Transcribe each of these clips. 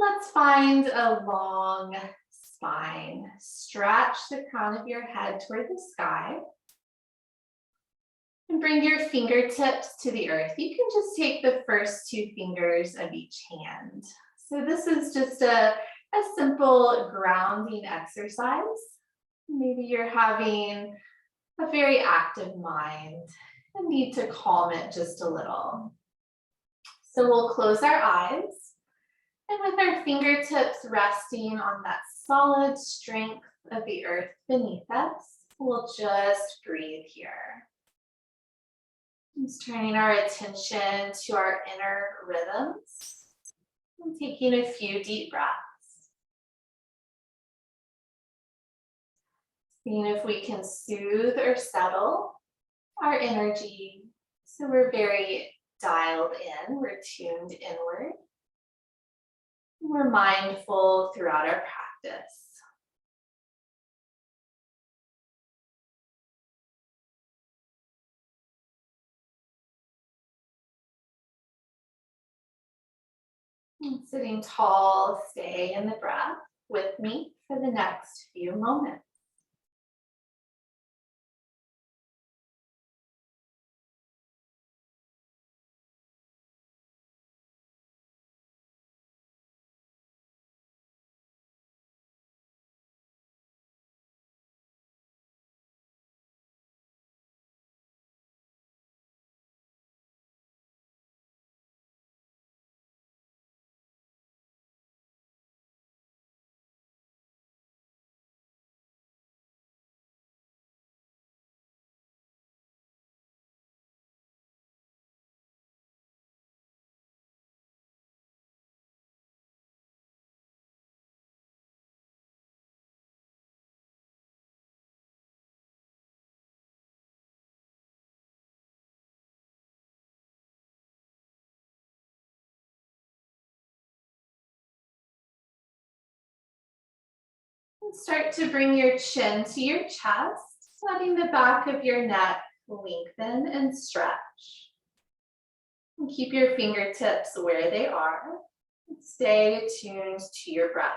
Let's find a long spine. Stretch the crown of your head toward the sky. And bring your fingertips to the earth. You can just take the first two fingers of each hand. So this is just a simple grounding exercise. Maybe you're having a very active mind and need to calm it just a little. So we'll close our eyes, and with our fingertips resting on that solid strength of the earth beneath us, we'll just breathe here. Just turning our attention to our inner rhythms and taking a few deep breaths. Seeing if we can soothe or settle our energy so we're very dialed in, we're tuned inward. We're mindful throughout our practice. And sitting tall, stay in the breath with me for the next few moments. And start to bring your chin to your chest, letting the back of your neck lengthen and stretch. And keep your fingertips where they are. And stay attuned to your breath.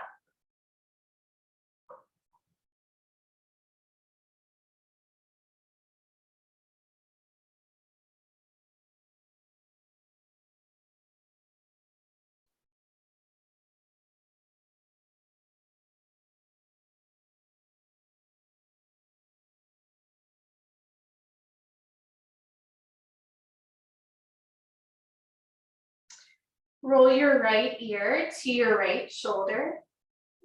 Roll your right ear to your right shoulder.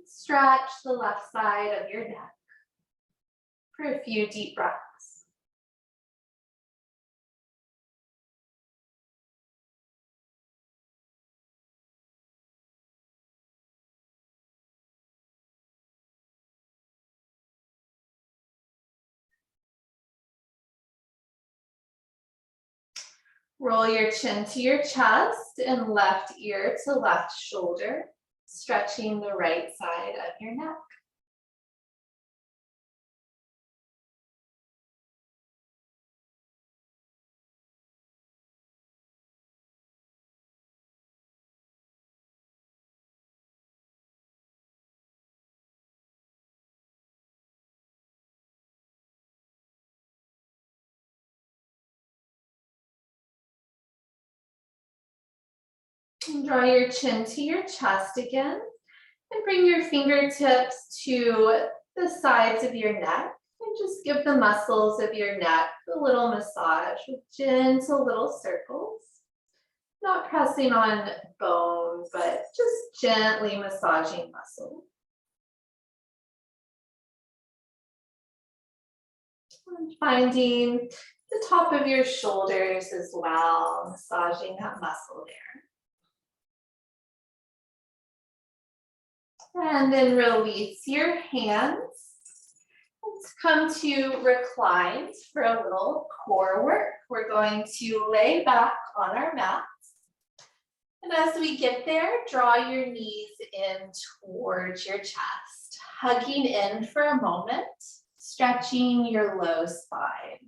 Stretch the left side of your neck for a few deep breaths. Roll your chin to your chest and left ear to left shoulder, stretching the right side of your neck. And draw your chin to your chest again and bring your fingertips to the sides of your neck and just give the muscles of your neck a little massage with gentle little circles. Not pressing on bone, but just gently massaging muscle. And finding the top of your shoulders as well, massaging that muscle there. And then release your hands. Let's come to recline for a little core work. We're going to lay back on our mat. And as we get there, draw your knees in towards your chest, hugging in for a moment, stretching your low spine.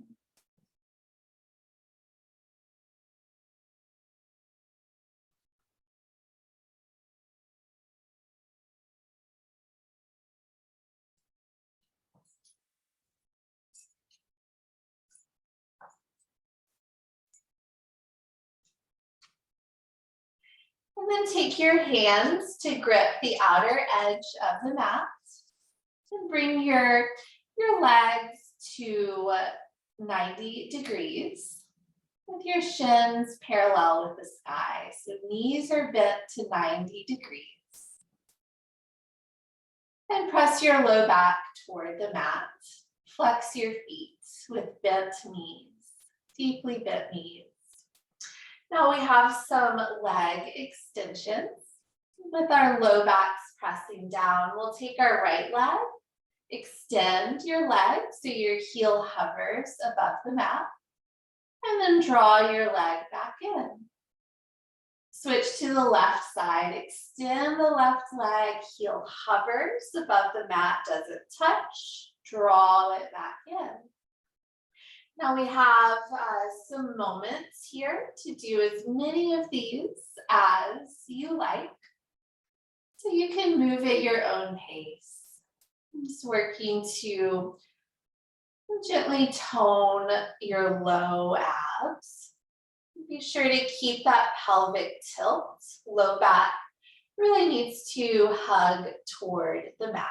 And then take your hands to grip the outer edge of the mat and bring your legs to 90 degrees with your shins parallel with the sky. So knees are bent to 90 degrees. And press your low back toward the mat. Flex your feet with bent knees, deeply bent knees. Now we have some leg extensions. With our low backs pressing down, we'll take our right leg, extend your leg so your heel hovers above the mat, and then draw your leg back in. Switch to the left side, extend the left leg, heel hovers above the mat, doesn't touch, draw it back in. Now we have some moments here to do as many of these as you like. So you can move at your own pace. I'm just working to gently tone your low abs. Be sure to keep that pelvic tilt. Low back really needs to hug toward the mat.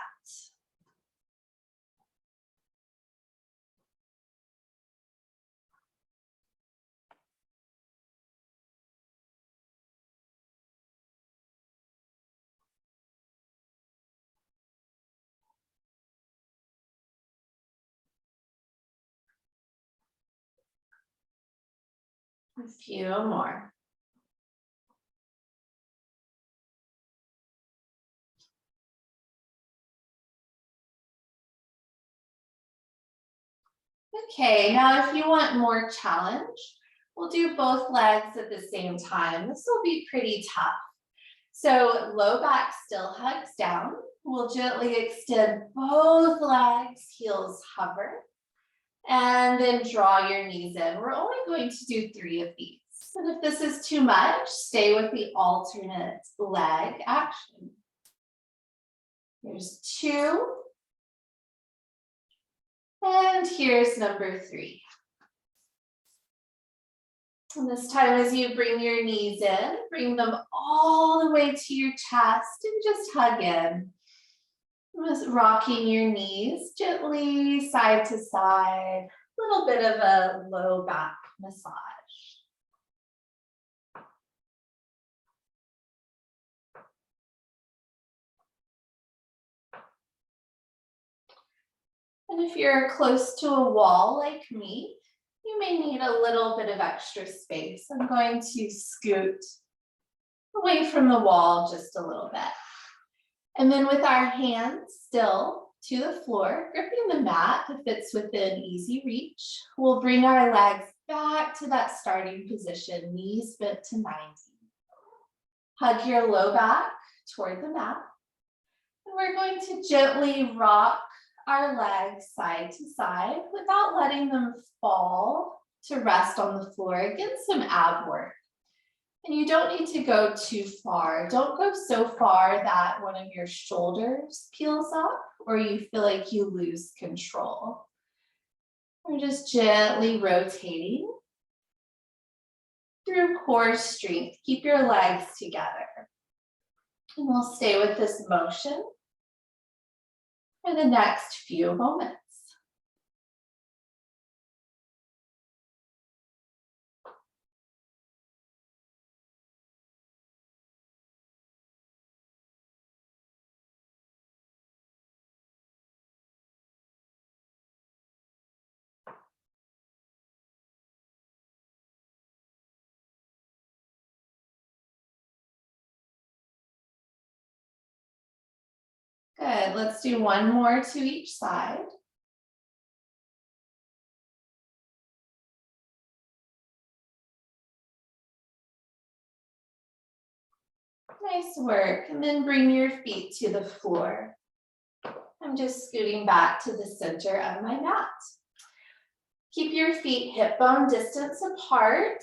A few more. Okay, now if you want more challenge, we'll do both legs at the same time. This will be pretty tough. So low back still hugs down. We'll gently extend both legs, heels hover, and then draw your knees in. We're only going to do 3 of these. And if this is too much, stay with the alternate leg action. Here's 2. And here's number 3. And this time as you bring your knees in, bring them all the way to your chest and just hug in. Just rocking your knees gently side to side, a little bit of a low back massage. And if you're close to a wall like me, you may need a little bit of extra space. I'm going to scoot away from the wall just a little bit. And then with our hands still to the floor, gripping the mat if it's within easy reach, we'll bring our legs back to that starting position, knees bent to 90. Hug your low back toward the mat. And we're going to gently rock our legs side to side without letting them fall to rest on the floor. Again, some ab work. And you don't need to go too far. Don't go so far that one of your shoulders peels up or you feel like you lose control. We're just gently rotating through core strength. Keep your legs together. And we'll stay with this motion for the next few moments. Good, let's do one more to each side. Nice work, and then bring your feet to the floor. I'm just scooting back to the center of my mat. Keep your feet hip bone distance apart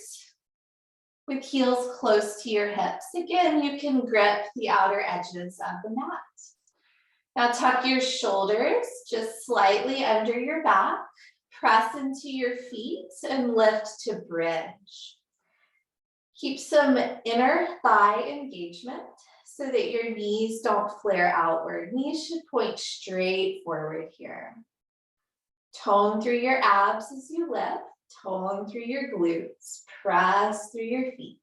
with heels close to your hips. Again, you can grip the outer edges of the mat. Now tuck your shoulders just slightly under your back, press into your feet and lift to bridge. Keep some inner thigh engagement so that your knees don't flare outward. Knees should point straight forward here. Tone through your abs as you lift. Tone through your glutes. Press through your feet.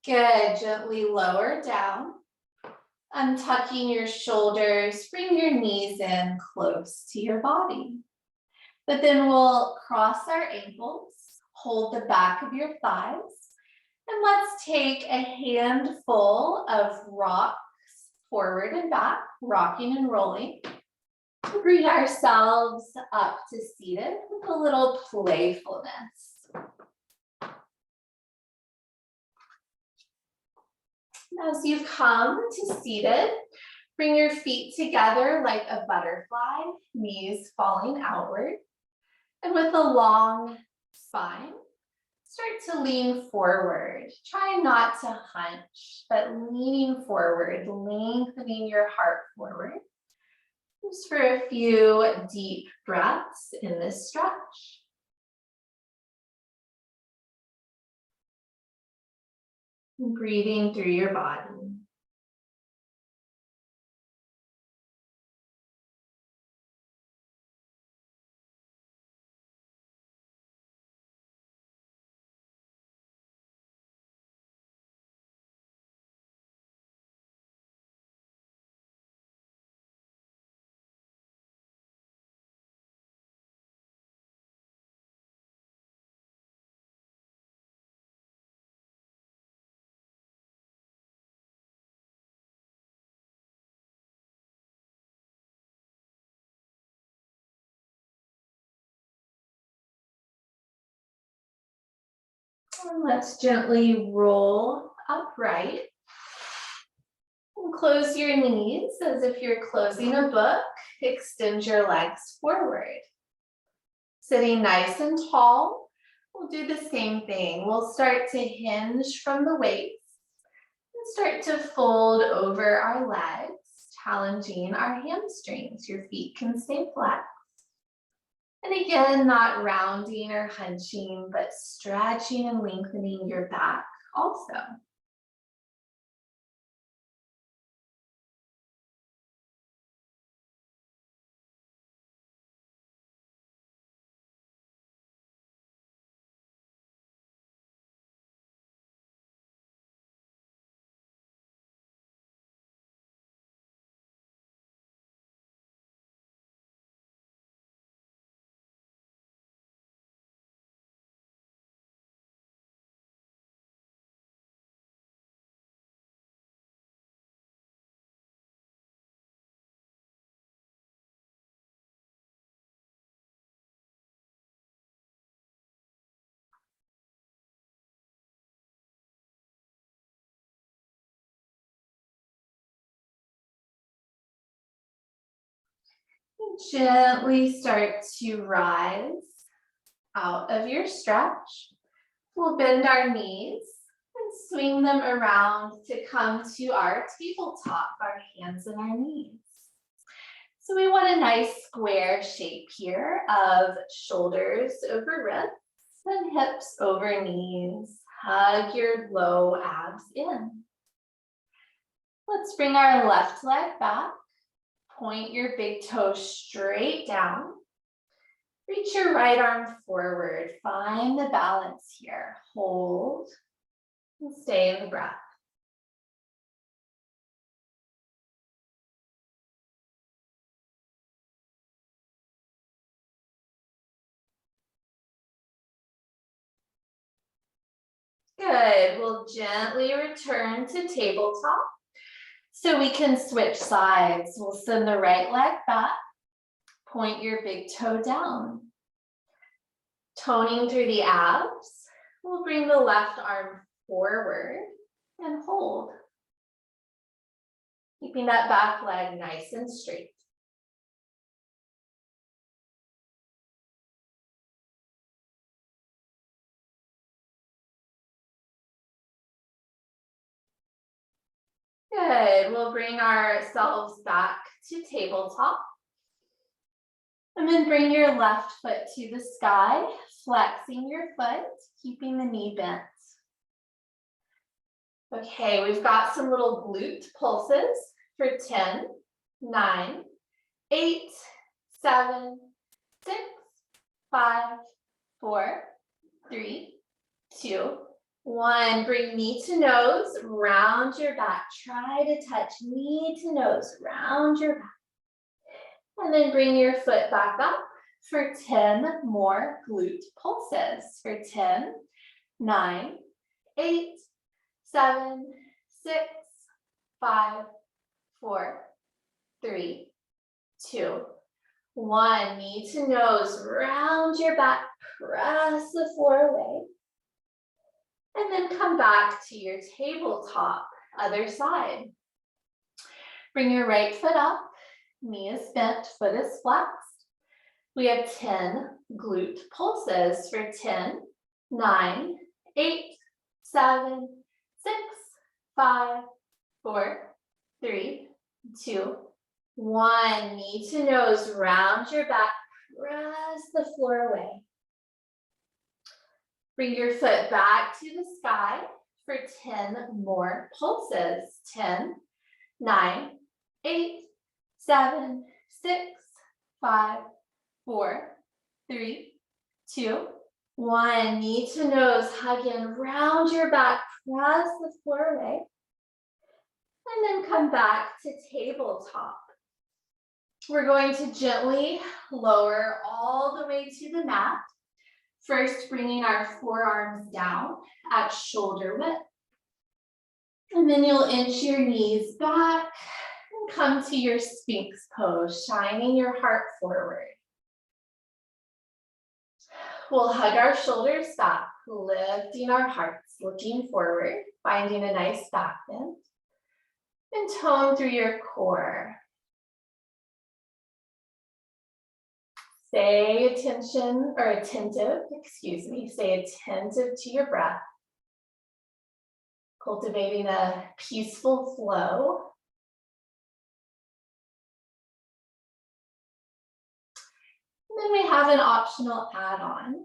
Good. Gently lower down. Untucking your shoulders. Bring your knees in close to your body. But then we'll cross our ankles. Hold the back of your thighs. And let's take a handful of rocks forward and back, rocking and rolling. Bring ourselves up to seated with a little playfulness. As you come to seated, bring your feet together like a butterfly, knees falling outward. And with a long spine, start to lean forward. Try not to hunch, but leaning forward, lengthening your heart forward. Just for a few deep breaths in this stretch. And breathing through your body. And let's gently roll upright. And close your knees as if you're closing a book. Extend your legs forward. Sitting nice and tall, we'll do the same thing. We'll start to hinge from the waist and start to fold over our legs, challenging our hamstrings. Your feet can stay flat. And again, not rounding or hunching, but stretching and lengthening your back also. Gently start to rise out of your stretch. We'll bend our knees and swing them around to come to our tabletop, our hands and our knees. So we want a nice square shape here of shoulders over wrists and hips over knees. Hug your low abs in. Let's bring our left leg back. Point your big toe straight down. Reach your right arm forward. Find the balance here. Hold and stay in the breath. Good. We'll gently return to tabletop. So we can switch sides. We'll send the right leg back. Point your big toe down. Toning through the abs. We'll bring the left arm forward and hold. Keeping that back leg nice and straight. Good. Good. We'll bring ourselves back to tabletop. And then bring your left foot to the sky, flexing your foot, keeping the knee bent. Okay, we've got some little glute pulses for 10, 9, 8, 7, 6, 5, 4, 3, 2, 1. Bring knee to nose, round your back. Try to touch knee to nose, round your back. And then bring your foot back up for 10 more glute pulses for 10, 9, 8, 7, 6, 5, 4, 3, 2, 1. Knee to nose, round your back, press the floor away. And then come back to your tabletop, other side. Bring your right foot up, knee is bent, foot is flexed. We have 10 glute pulses for 10, 9, 8, 7, 6, 5, 4, 3, 2, 1. Knee to nose, round your back, press the floor away. Bring your foot back to the sky for 10 more pulses. 10, 9, 8, 7, 6, 5, 4, 3, 2, 1. Knee to nose, hug in, round your back, press the floor away. And then come back to tabletop. We're going to gently lower all the way to the mat. First, bringing our forearms down at shoulder width. And then you'll inch your knees back and come to your sphinx pose, shining your heart forward. We'll hug our shoulders back, lifting our hearts, looking forward, finding a nice back bend. And tone through your core. Stay attentive to your breath. Cultivating a peaceful flow. And then we have an optional add-on.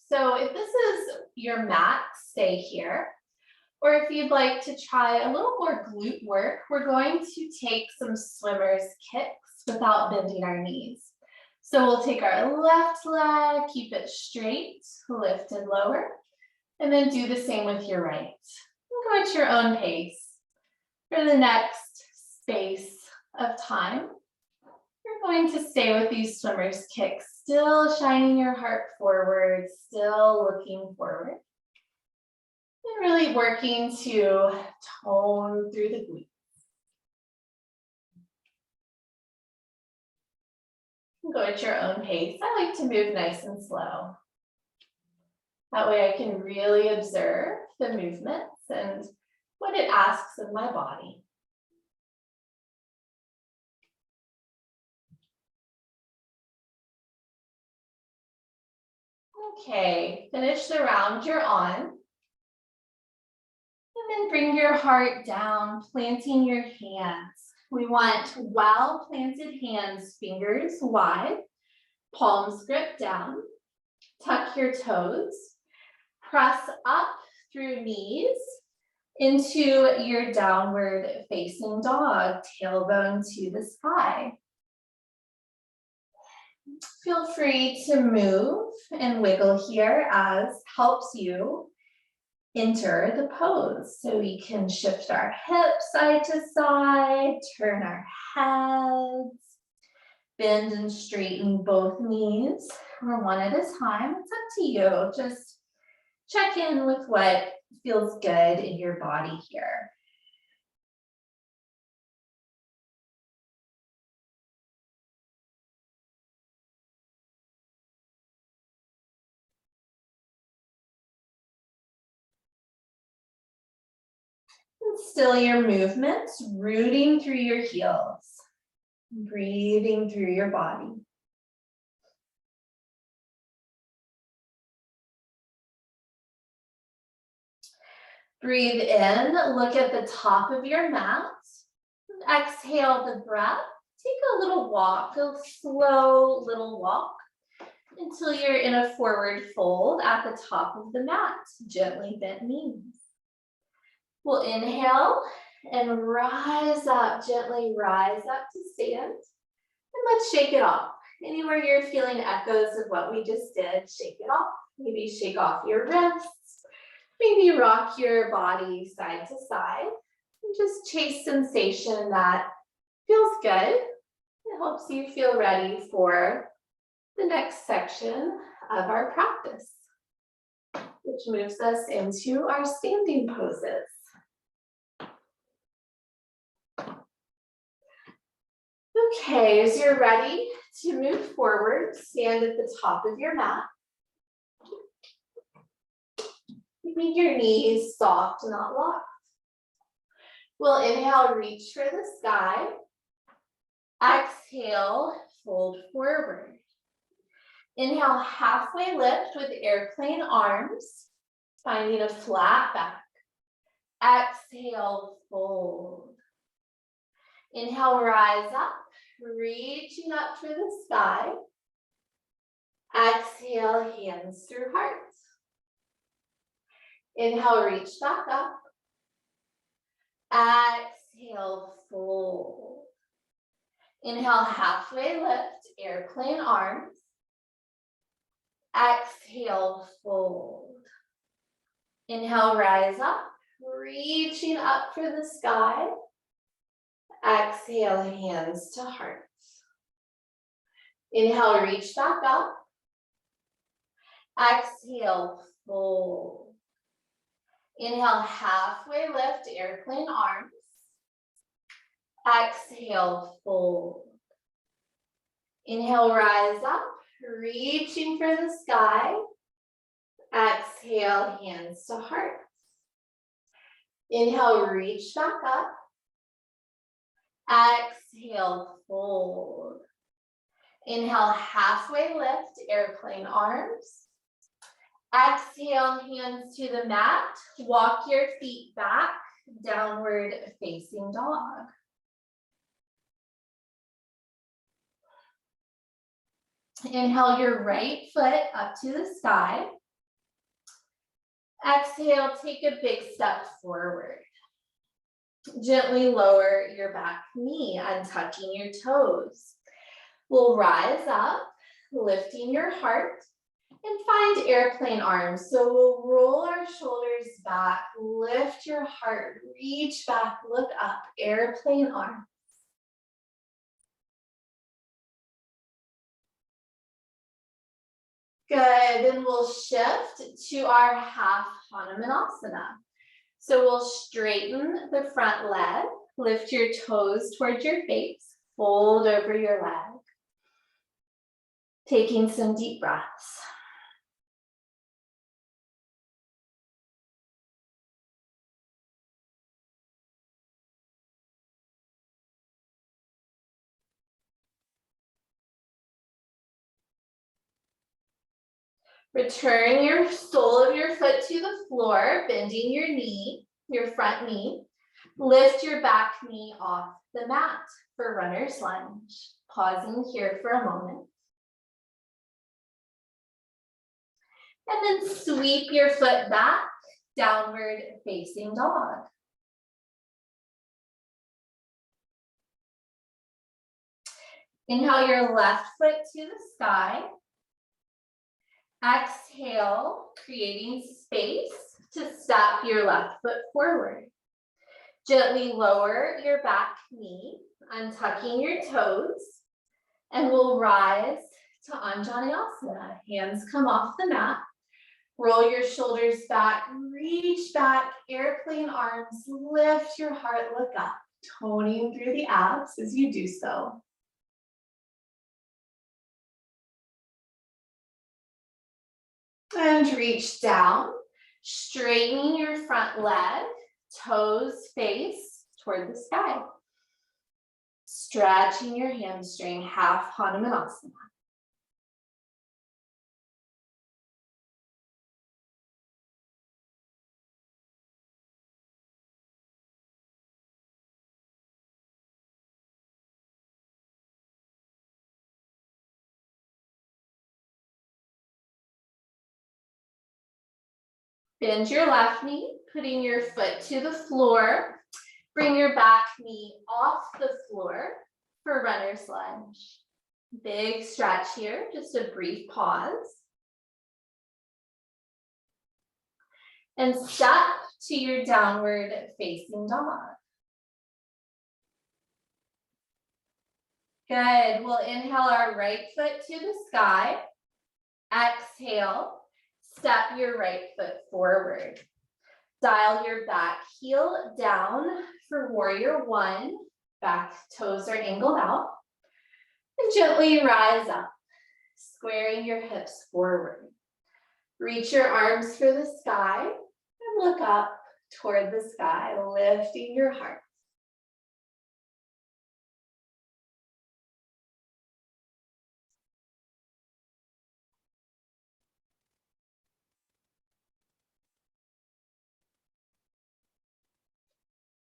So if this is your mat, stay here. Or if you'd like to try a little more glute work, we're going to take some swimmer's kicks without bending our knees. So we'll take our left leg, keep it straight, lift and lower, and then do the same with your right. Go at your own pace. For the next space of time, you're going to stay with these swimmer's kicks, still shining your heart forward, still looking forward. And really working to tone through the glutes. Go at your own pace. I like to move nice and slow. That way I can really observe the movements and what it asks of my body. Okay, finish the round you're on. And then bring your heart down, planting your hands. We want well-planted hands, fingers wide, palms grip down, tuck your toes, press up through knees into your downward facing dog, tailbone to the sky. Feel free to move and wiggle here as helps you enter the pose. So we can shift our hips side to side, turn our heads, bend and straighten both knees, or one at a time. It's up to you. Just check in with what feels good in your body here. Still your movements, rooting through your heels, breathing through your body. Breathe in, look at the top of your mat. Exhale the breath. Take a little walk, a slow little walk until you're in a forward fold at the top of the mat. Gently bent knees. We'll inhale and rise up, gently rise up to stand. And let's shake it off. Anywhere you're feeling echoes of what we just did, shake it off. Maybe shake off your wrists. Maybe rock your body side to side. And just chase sensation that feels good. It helps you feel ready for the next section of our practice, which moves us into our standing poses. Okay, as you're ready to move forward, stand at the top of your mat. Keeping your knees soft, not locked. We'll inhale, reach for the sky. Exhale, fold forward. Inhale, halfway lift with airplane arms, finding a flat back. Exhale, fold. Inhale, rise up, reaching up for the sky. Exhale, hands through heart. Inhale, reach back up. Exhale, fold. Inhale, halfway lift, airplane arms. Exhale, fold. Inhale, rise up, reaching up for the sky. Exhale, hands to heart. Inhale, reach back up. Exhale, fold. Inhale, halfway lift, airplane arms. Exhale, fold. Inhale, rise up, reaching for the sky. Exhale, hands to heart. Inhale, reach back up. Exhale, fold. Inhale, halfway lift, airplane arms. Exhale, hands to the mat. Walk your feet back, downward facing dog. Inhale your right foot up to the sky. Exhale, take a big step forward. Gently lower your back knee, untucking your toes. We'll rise up, lifting your heart, and find airplane arms. So we'll roll our shoulders back, lift your heart, reach back, look up, airplane arms. Good, then we'll shift to our half Hanumanasana. So we'll straighten the front leg, lift your toes towards your face, fold over your leg. Taking some deep breaths. Return your sole of your foot to the floor, bending your knee, your front knee. Lift your back knee off the mat for runner's lunge. Pausing here for a moment. And then sweep your foot back, downward facing dog. Inhale your left foot to the sky. Exhale, creating space to step your left foot forward. Gently lower your back knee, untucking your toes, and we'll rise to anjaneyasana. Hands come off the mat. Roll your shoulders back, reach back, airplane arms, lift your heart, look up, toning through the abs as you do so. And reach down, straightening your front leg, toes face toward the sky. Stretching your hamstring, half Hanumanasana. Bend your left knee, putting your foot to the floor. Bring your back knee off the floor for runner's lunge. Big stretch here, just a brief pause. And step to your downward facing dog. Good. We'll inhale our right foot to the sky. Exhale, step your right foot forward. Dial your back heel down for warrior one. Back toes are angled out. And gently rise up, squaring your hips forward. Reach your arms for the sky and look up toward the sky, lifting your heart.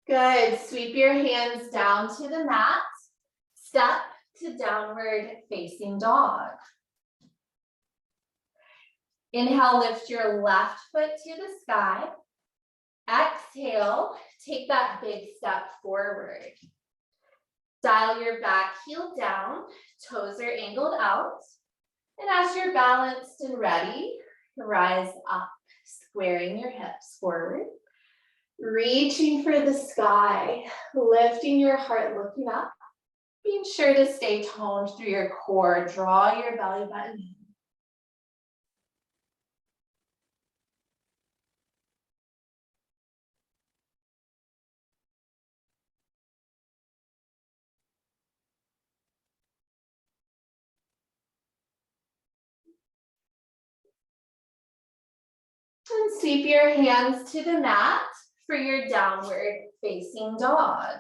Good. Sweep your hands down to the mat. Step to downward facing dog. Inhale, lift your left foot to the sky. Exhale, take that big step forward. Dial your back heel down, toes are angled out. And as you're balanced and ready, rise up, squaring your hips forward. Reaching for the sky, lifting your heart, looking up. Being sure to stay toned through your core. Draw your belly button in. And sweep your hands to the mat for your downward facing dog.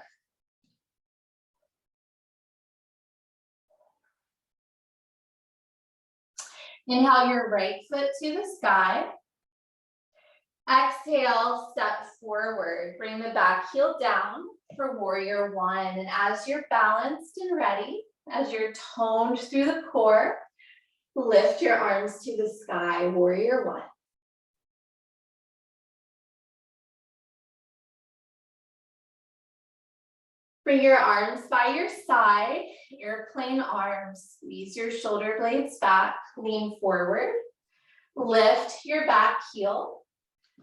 Inhale your right foot to the sky. Exhale, step forward. Bring the back heel down for warrior one. And as you're balanced and ready, as you're toned through the core, lift your arms to the sky, warrior one. Bring your arms by your side, airplane arms. Squeeze your shoulder blades back, lean forward. Lift your back heel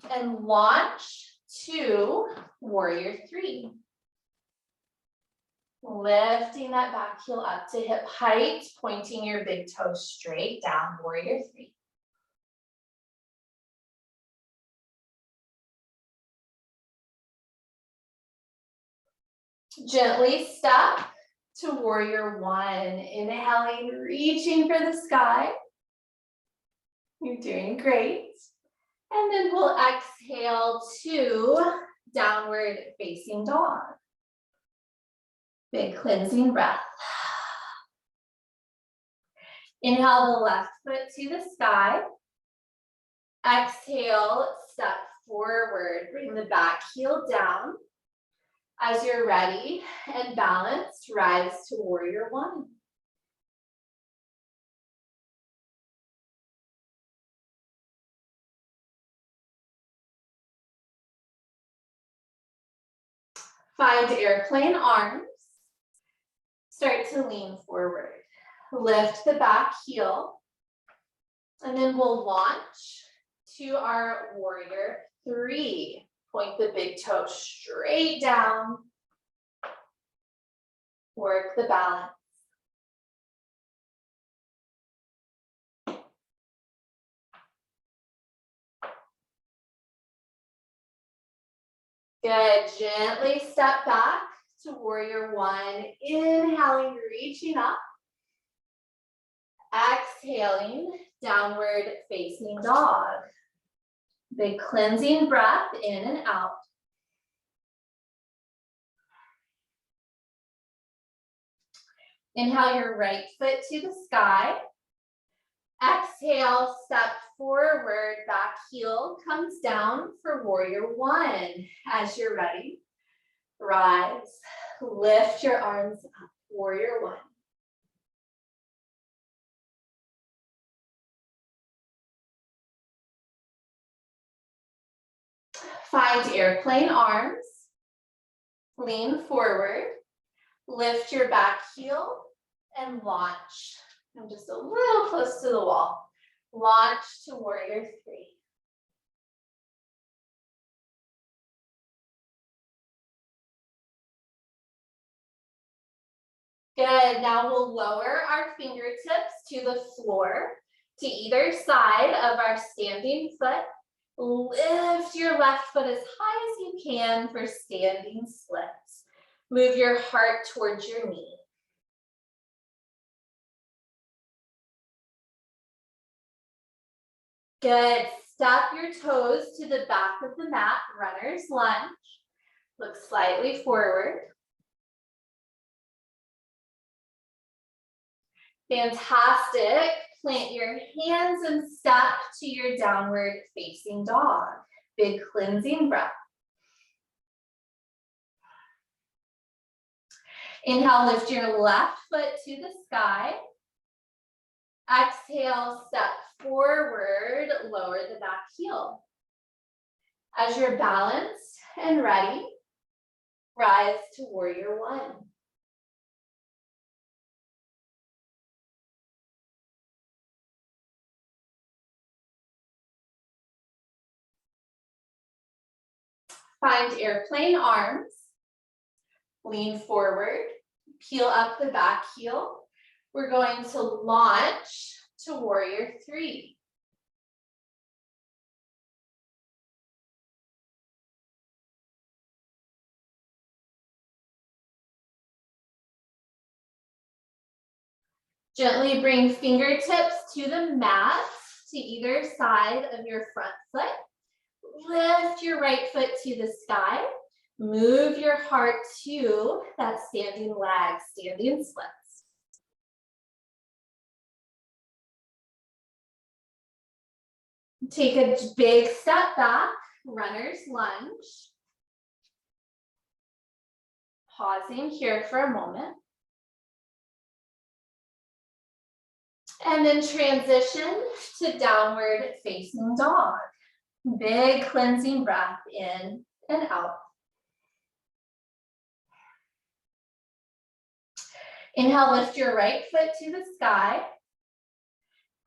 and launch to warrior three. Lifting that back heel up to hip height, pointing your big toes straight down, warrior three. Gently step to warrior one. Inhaling, reaching for the sky. You're doing great. And then we'll exhale to downward facing dog. Big cleansing breath. Inhale the left foot to the sky. Exhale, step forward. Bring the back heel down. As you're ready and balanced, rise to warrior one. Find airplane arms. Start to lean forward. Lift the back heel. And then we'll launch to our warrior three. Point the big toe straight down. Work the balance. Good. Gently step back to warrior one. Inhaling, reaching up. Exhaling, downward facing dog. Big cleansing breath in and out. Inhale your right foot to the sky. Exhale, step forward, back heel comes down for warrior one. As you're ready, rise, lift your arms up, warrior one. Find airplane arms. Lean forward. Lift your back heel and launch. I'm just a little close to the wall. Launch to warrior three. Good, now we'll lower our fingertips to the floor, to either side of our standing foot. Lift your left foot as high as you can for standing splits. Move your heart towards your knee. Good, step your toes to the back of the mat, runner's lunge. Look slightly forward. Fantastic. Plant your hands and step to your downward facing dog. Big cleansing breath. Inhale, lift your left foot to the sky. Exhale, step forward, lower the back heel. As you're balanced and ready, rise to warrior one. Find airplane arms. Lean forward, peel up the back heel. We're going to launch to warrior three. Gently bring fingertips to the mat to either side of your front foot. Lift your right foot to the sky. Move your heart to that standing leg, standing splits. Take a big step back, runner's lunge. Pausing here for a moment. And then transition to downward facing dog. Big cleansing breath in and out. Inhale, lift your right foot to the sky.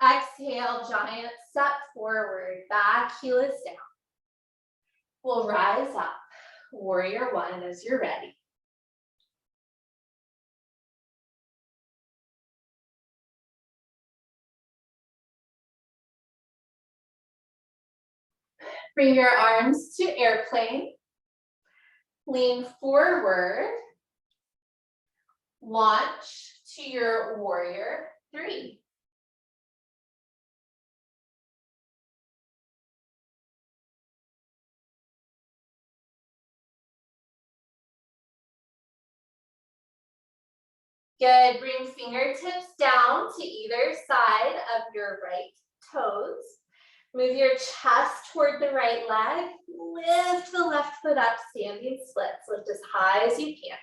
Exhale, giant step forward, back heel is down. We'll rise up, warrior one as you're ready. Bring your arms to airplane. Lean forward. Launch to your warrior three. Good, bring fingertips down to either side of your right toes. Move your chest toward the right leg. Lift the left foot up, standing splits. Lift as high as you can.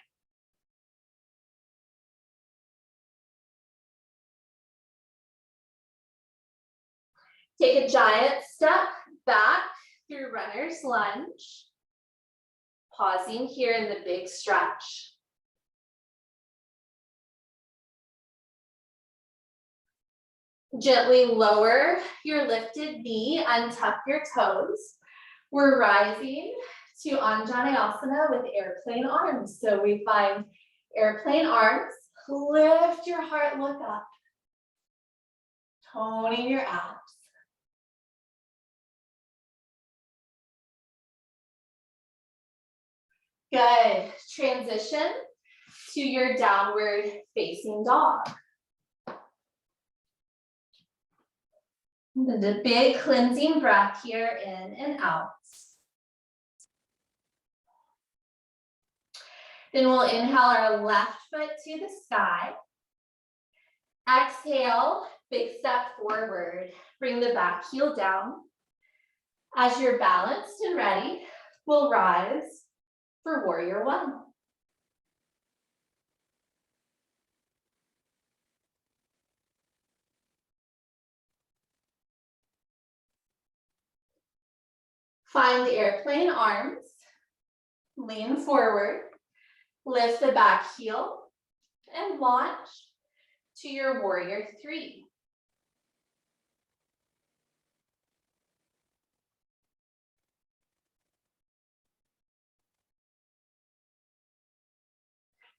Take a giant step back through runner's lunge. Pausing here in the big stretch. Gently lower your lifted knee, untuck your toes. We're rising to anjaneyasana with airplane arms. So we find airplane arms, lift your heart, look up. Toning your abs. Good. Transition to your downward facing dog. The big cleansing breath here, in and out. Then we'll inhale our left foot to the sky. Exhale, big step forward. Bring the back heel down. As you're balanced and ready, we'll rise for warrior one. Find airplane arms, lean forward, lift the back heel, and launch to your warrior three.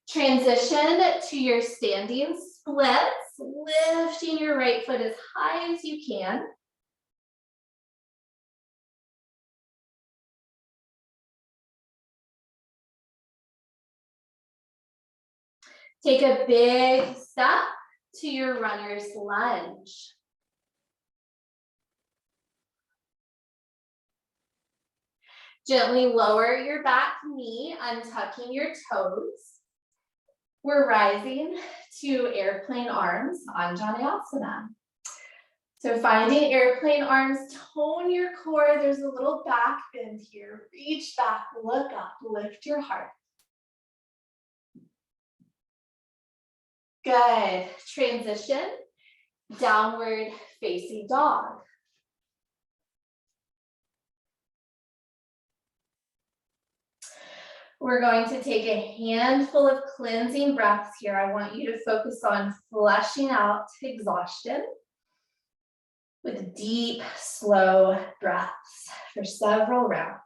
Transition to your standing splits, lifting your right foot as high as you can. Take a big step to your runner's lunge. Gently lower your back knee, untucking your toes. We're rising to airplane arms, anjaneyasana. So finding airplane arms, tone your core. There's a little back bend here. Reach back, look up, lift your heart. Good. Transition, downward facing dog. We're going to take a handful of cleansing breaths here. I want you to focus on flushing out exhaustion with deep, slow breaths for several rounds.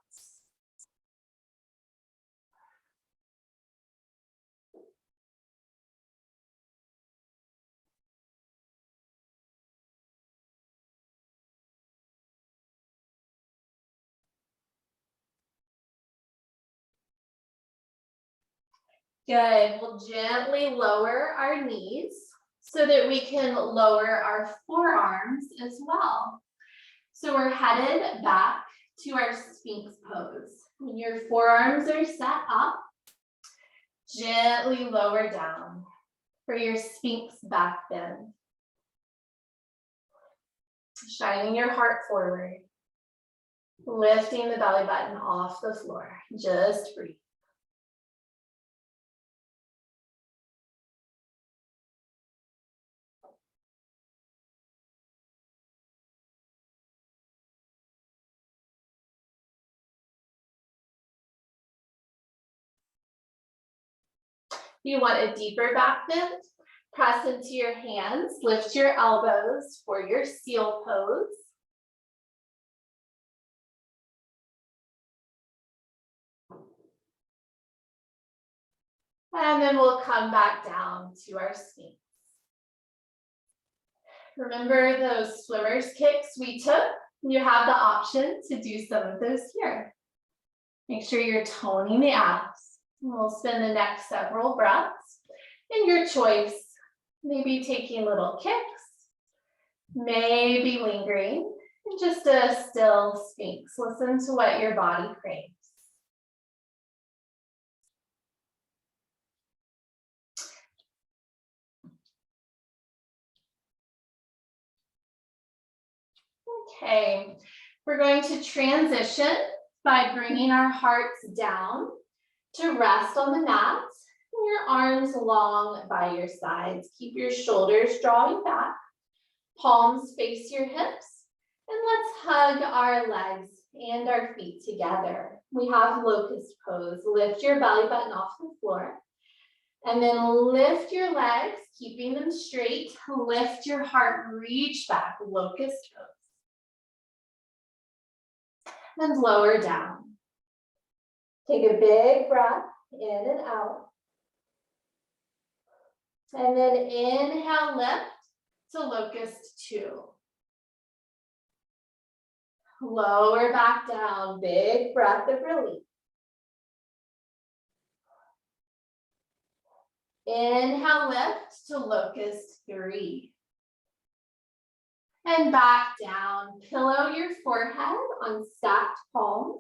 Good. We'll gently lower our knees so that we can lower our forearms as well. So we're headed back to our sphinx pose. When your forearms are set up, gently lower down for your sphinx back bend. Shining your heart forward, lifting the belly button off the floor. Just breathe. You want a deeper back bend? Press into your hands, lift your elbows for your seal pose. And then we'll come back down to our sphinx. Remember those swimmer's kicks we took? You have the option to do some of those here. Make sure you're toning the abs. We'll spend the next several breaths in your choice. Maybe taking little kicks, maybe lingering, and just a still sphinx. Listen to what your body craves. Okay, we're going to transition by bringing our hearts down to rest on the mats. Your arms long by your sides. Keep your shoulders drawing back. Palms face your hips. And let's hug our legs and our feet together. We have locust pose. Lift your belly button off the floor. And then lift your legs, keeping them straight. Lift your heart, reach back, locust pose. And lower down. Take a big breath in and out. And then inhale, lift to locust 2. Lower back down, big breath of relief. Inhale, lift to locust 3. And back down, pillow your forehead on stacked palms.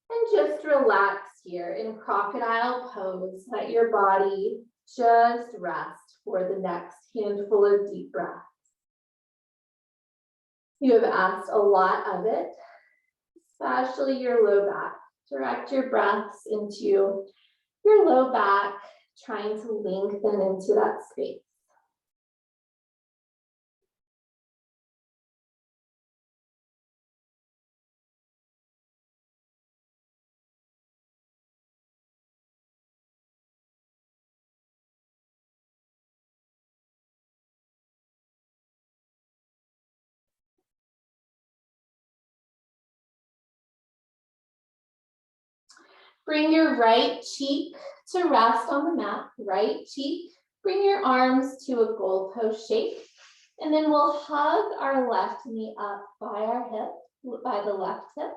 And just relax here in crocodile pose. Let your body just rest for the next handful of deep breaths. You have asked a lot of it, especially your low back. Direct your breaths into your low back, trying to lengthen into that space. Bring your right cheek to rest on the mat, right cheek. Bring your arms to a goalpost shape. And then we'll hug our left knee up by our hip, by the left hip.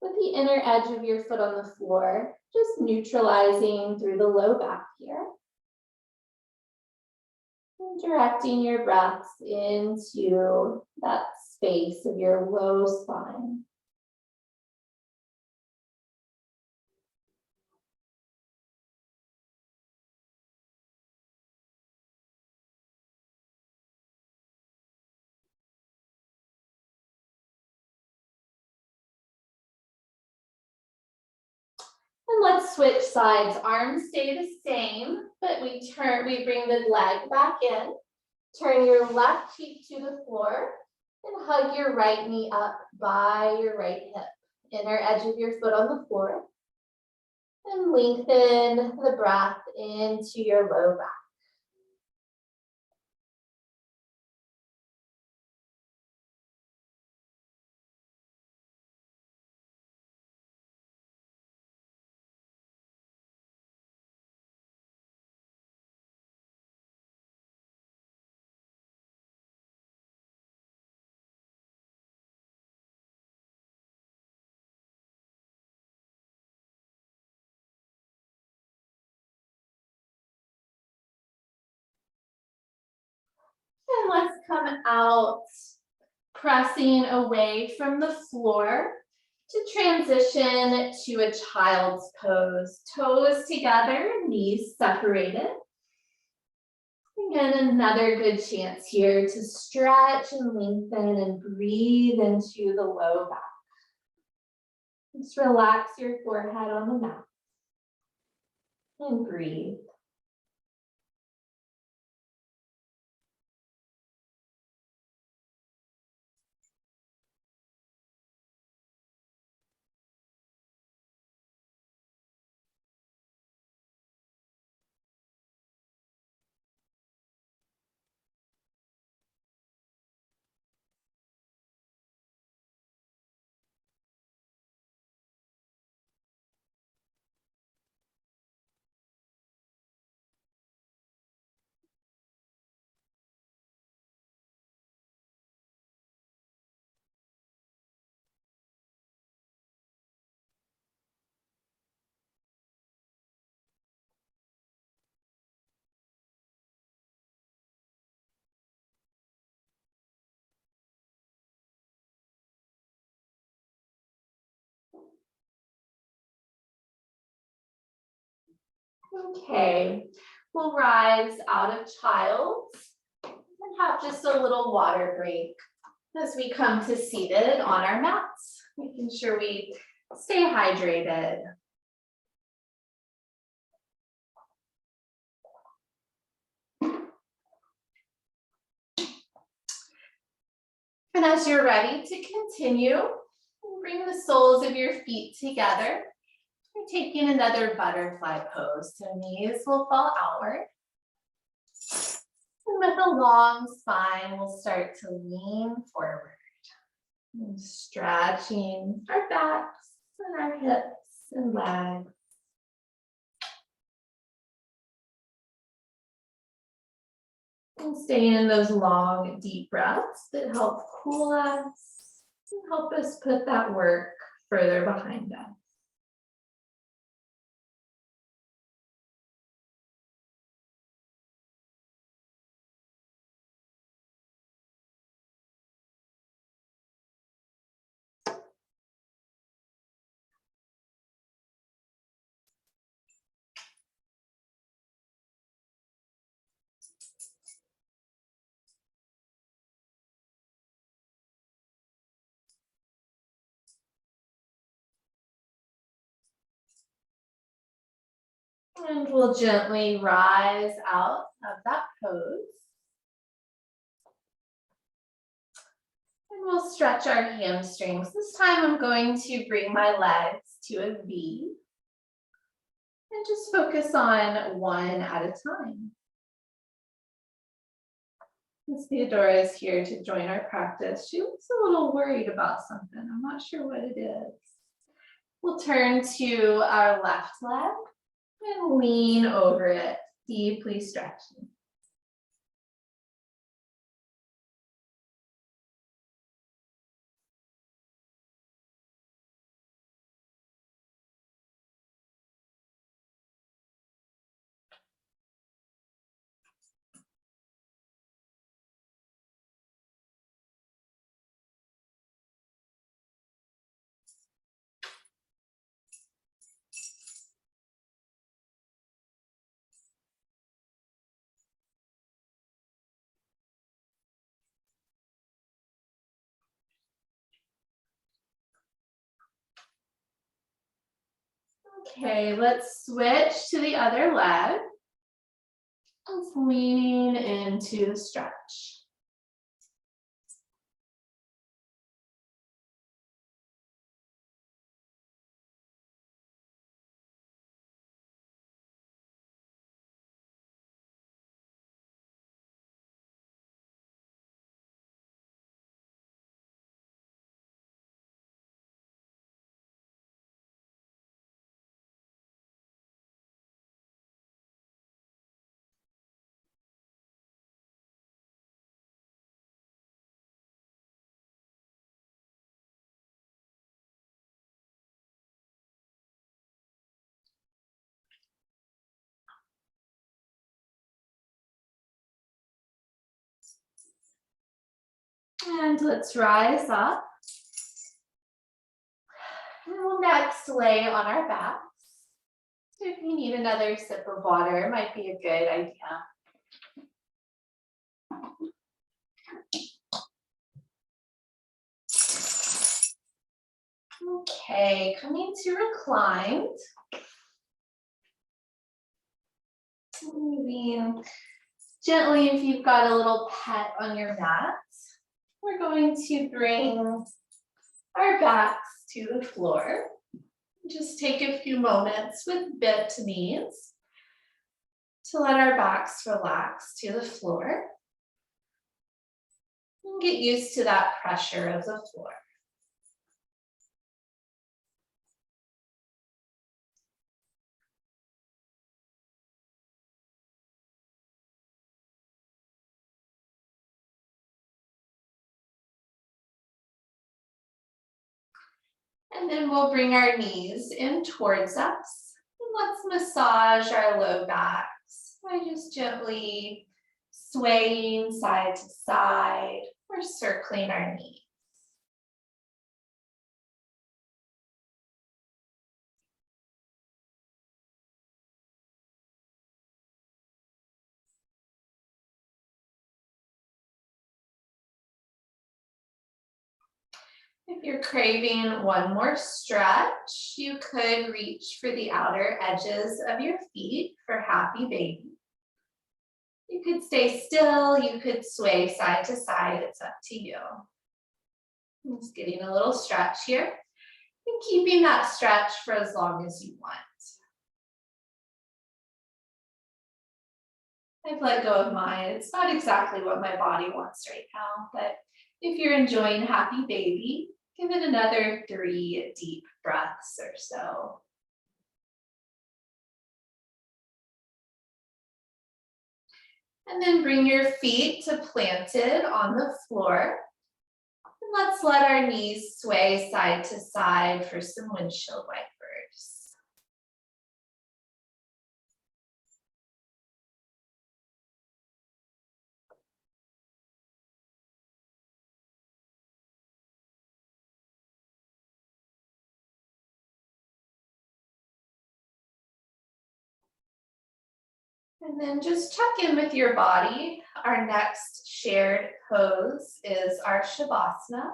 With the inner edge of your foot on the floor, just neutralizing through the low back here. And directing your breaths into that space of your low spine. And let's switch sides. Arms stay the same, but we bring the leg back in. Turn your left cheek to the floor and hug your right knee up by your right hip. Inner edge of your foot on the floor. And lengthen the breath into your low back. And let's come out, pressing away from the floor to transition to a child's pose. Toes together, knees separated. Again, another good chance here to stretch and lengthen and breathe into the low back. Just relax your forehead on the mat and breathe. Okay, we'll rise out of child's and have just a little water break as we come to seated on our mats, making sure we stay hydrated. And as you're ready to continue, bring the soles of your feet together. We're taking another butterfly pose, so knees will fall outward. And with a long spine, we'll start to lean forward. And stretching our backs and our hips and legs. And staying in those long, deep breaths that help cool us and help us put that work further behind us. And we'll gently rise out of that pose. And we'll stretch our hamstrings. This time I'm going to bring my legs to a V. And just focus on one at a time. Miss Theodora is here to join our practice. She looks a little worried about something. I'm not sure what it is. We'll turn to our left leg and lean over it, deeply stretching. Okay, let's switch to the other leg. Let's lean into the stretch. And let's rise up. And we'll next lay on our backs. So if you need another sip of water, it might be a good idea. Okay, coming to reclined. Moving gently if you've got a little pet on your mat. We're going to bring our backs to the floor. Just take a few moments with bent knees to let our backs relax to the floor. And get used to that pressure of the floor. And then we'll bring our knees in towards us. And let's massage our low backs by just gently swaying side to side or circling our knees. If you're craving one more stretch, you could reach for the outer edges of your feet for happy baby. You could stay still, you could sway side to side, it's up to you. Just getting a little stretch here and keeping that stretch for as long as you want. I've let go of mine. It's not exactly what my body wants right now, but if you're enjoying happy baby, give it another 3 deep breaths or so. And then bring your feet to planted on the floor. And let's let our knees sway side to side for some windshield wipers. And then just check in with your body. Our next shared pose is our Shavasana.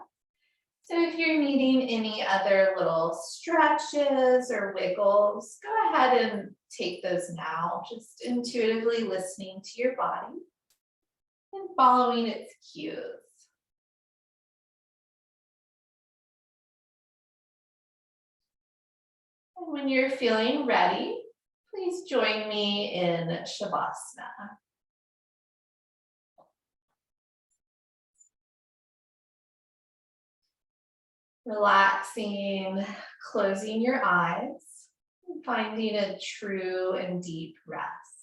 So if you're needing any other little stretches or wiggles, go ahead and take those now, just intuitively listening to your body and following its cues. And when you're feeling ready, please join me in Shavasana. Relaxing, closing your eyes, and finding a true and deep rest.